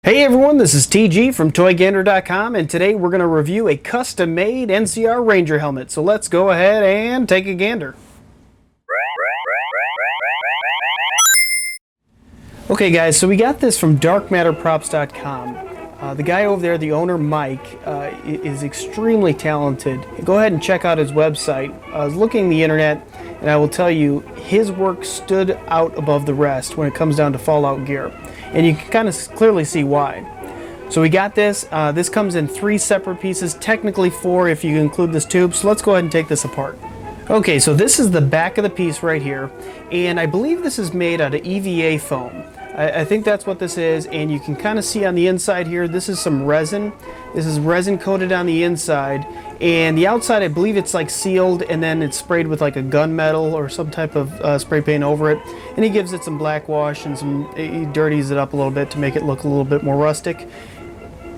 Hey everyone, this is TG from ToyGander.com, and today we're going to review a custom-made NCR Ranger helmet. So let's go ahead and take a gander. Okay guys, so we got this from DarkMatterProps.com. The guy over there, the owner Mike, is extremely talented. Go ahead and check out his website. I was looking the internet, and I will tell you, his work stood out above the rest when it comes down to Fallout gear. And you can kind of clearly see why. So we got this. This comes in 3 separate pieces, technically 4 if you include this tube. So let's go ahead and take this apart. Okay, so this is the back of the piece right here, and I believe this is made out of EVA foam. I think that's what this is, and you can kind of see on the inside here, this is some resin. This is resin coated on the inside, and the outside I believe it's like sealed, and then it's sprayed with like a gunmetal or some type of spray paint over it, and he gives it some black wash and he dirties it up a little bit to make it look a little bit more rustic.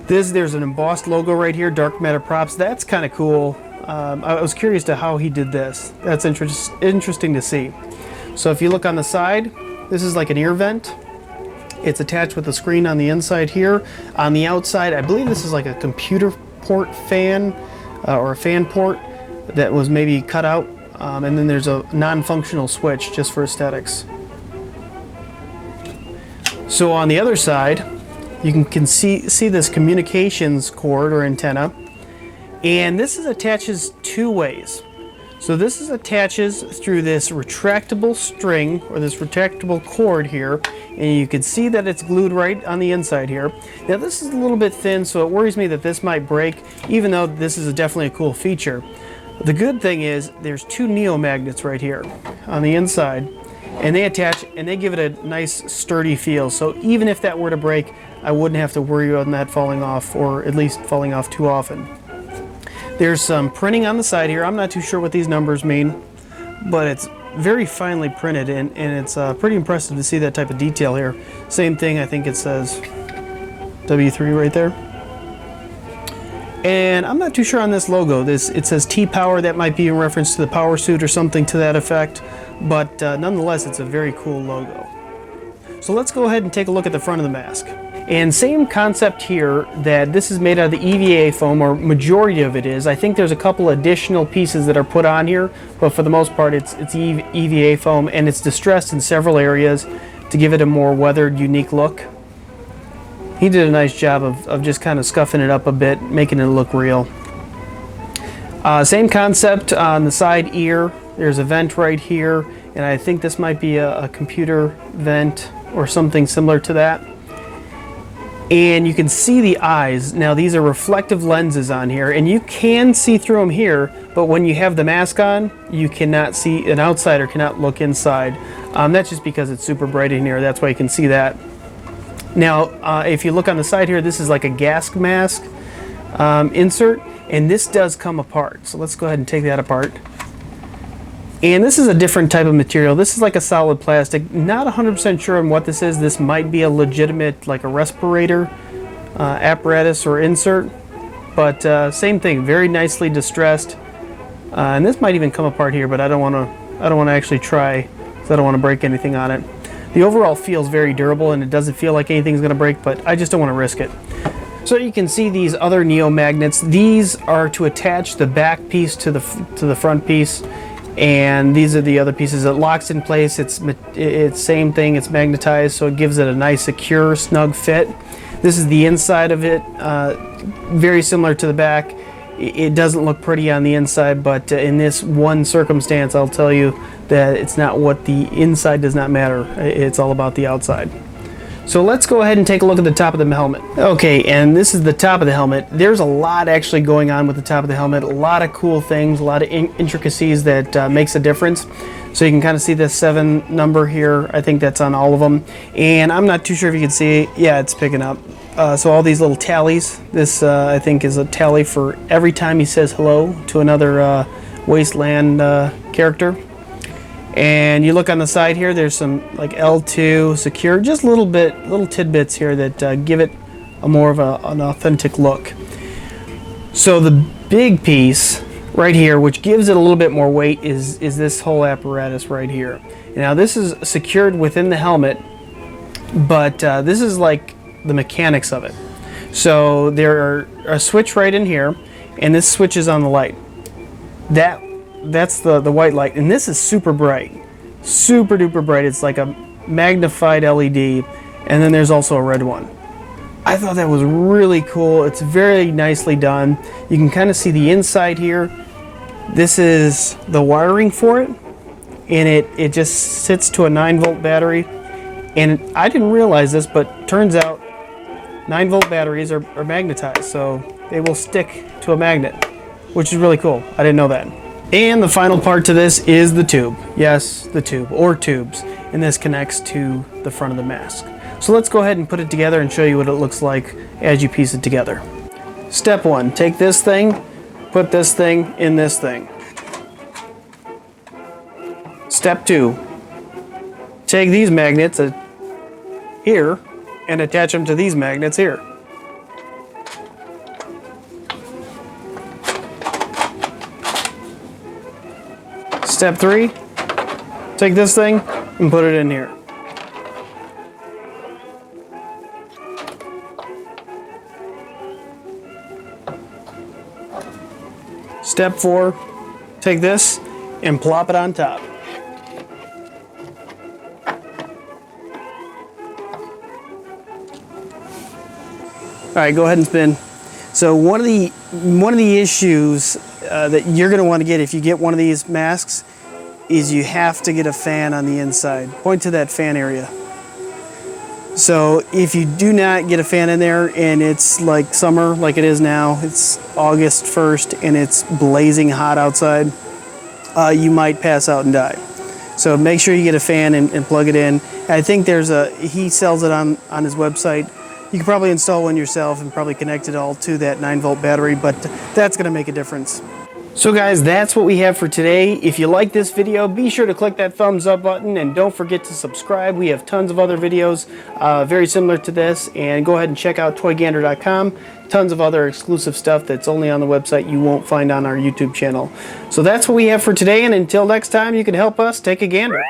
There's an embossed logo right here, Dark Matter Props. That's kind of cool. I was curious to how he did this. That's interesting to see. So if you look on the side, this is like an ear vent. It's attached with a screen on the inside here. On the outside, I believe this is like a computer port fan or a fan port that was maybe cut out. And then there's a non-functional switch just for aesthetics. So on the other side, you can see this communications cord or antenna. And this attaches 2 ways. So this attaches through this retractable string or this retractable cord here, and you can see that it's glued right on the inside here. Now this is a little bit thin, so it worries me that this might break, even though this is definitely a cool feature. The good thing is there's 2 neo magnets right here on the inside, and they attach and they give it a nice sturdy feel. So even if that were to break, I wouldn't have to worry on that falling off, or at least falling off too often. There's some printing on the side here. I'm not too sure what these numbers mean, but it's very finely printed, and it's pretty impressive to see that type of detail here. Same thing, I think it says W3 right there. And I'm not too sure on this logo. It says T-Power. That might be in reference to the power suit or something to that effect, but nonetheless, it's a very cool logo. So let's go ahead and take a look at the front of the mask. And same concept here, that this is made out of the EVA foam, or majority of it is. I think there's a couple additional pieces that are put on here, but for the most part it's EVA foam, and it's distressed in several areas to give it a more weathered, unique look. He did a nice job of just kind of scuffing it up a bit, making it look real. Same concept on the side ear. There's a vent right here, and I think this might be a computer vent or something similar to that. And you can see the eyes. Now these are reflective lenses on here, and you can see through them here, but when you have the mask on, you cannot see, an outsider cannot look inside. That's just because it's super bright in here. That's why you can see that. Now if you look on the side here, this is like a gas mask insert, and this does come apart. So let's go ahead and take that apart. And this is a different type of material. This is like a solid plastic. Not 100% sure on what this is. This might be a legitimate, like a respirator apparatus or insert, but same thing, very nicely distressed. And this might even come apart here, but I don't want to actually try, because I don't want to break anything on it. The overall feels very durable, and it doesn't feel like anything's going to break, but I just don't want to risk it. So you can see these other neo magnets. These are to attach the back piece to the front piece. And these are the other pieces. It locks in place. It's same thing. It's magnetized, so it gives it a nice, secure, snug fit. This is the inside of it. Very similar to the back. It doesn't look pretty on the inside, but in this one circumstance, I'll tell you that it's not what the inside does not matter. It's all about the outside. So let's go ahead and take a look at the top of the helmet. Okay, and this is the top of the helmet. There's a lot actually going on with the top of the helmet. A lot of cool things, a lot of intricacies that makes a difference. So you can kind of see this 7 number here. I think that's on all of them. And I'm not too sure if you can see. Yeah, it's picking up. So all these little tallies. This I think is a tally for every time he says hello to another Wasteland character. And you look on the side here, there's some like L2 secure, just little tidbits here that give it a more of an authentic look. So the big piece right here, which gives it a little bit more weight, is this whole apparatus right here. Now this is secured within the helmet, but this is like the mechanics of it. So there are a switch right in here, and this switches on the light. That's the white light, and this is super bright, super duper bright. It's like a magnified LED, and then there's also a red one. I thought that was really cool. It's very nicely done. You can kind of see the inside here. This is the wiring for it, and it just sits to a 9-volt battery. And I didn't realize this, but turns out 9-volt batteries are magnetized, so they will stick to a magnet, which is really cool. I didn't know that. And the final part to this is the tube. Yes, the tube, or tubes. And this connects to the front of the mask. So let's go ahead and put it together and show you what it looks like as you piece it together. Step 1, take this thing, put this thing in this thing. Step 2, take these magnets here and attach them to these magnets here. Step 3, take this thing and put it in here. Step 4, take this and plop it on top. All right, go ahead and spin. So one of the issues that you're going to want to get if you get one of these masks is you have to get a fan on the inside. Point to that fan area. So if you do not get a fan in there and it's like summer like it is now, it's August 1st and it's blazing hot outside, you might pass out and die. So make sure you get a fan and plug it in. I think he sells it on his website. You can probably install one yourself and probably connect it all to that 9-volt battery, but that's going to make a difference. So guys, that's what we have for today. If you like this video, be sure to click that thumbs up button and don't forget to subscribe. We have tons of other videos very similar to this, and go ahead and check out toygander.com. Tons of other exclusive stuff that's only on the website you won't find on our YouTube channel. So that's what we have for today, and until next time, you can help us take a gander.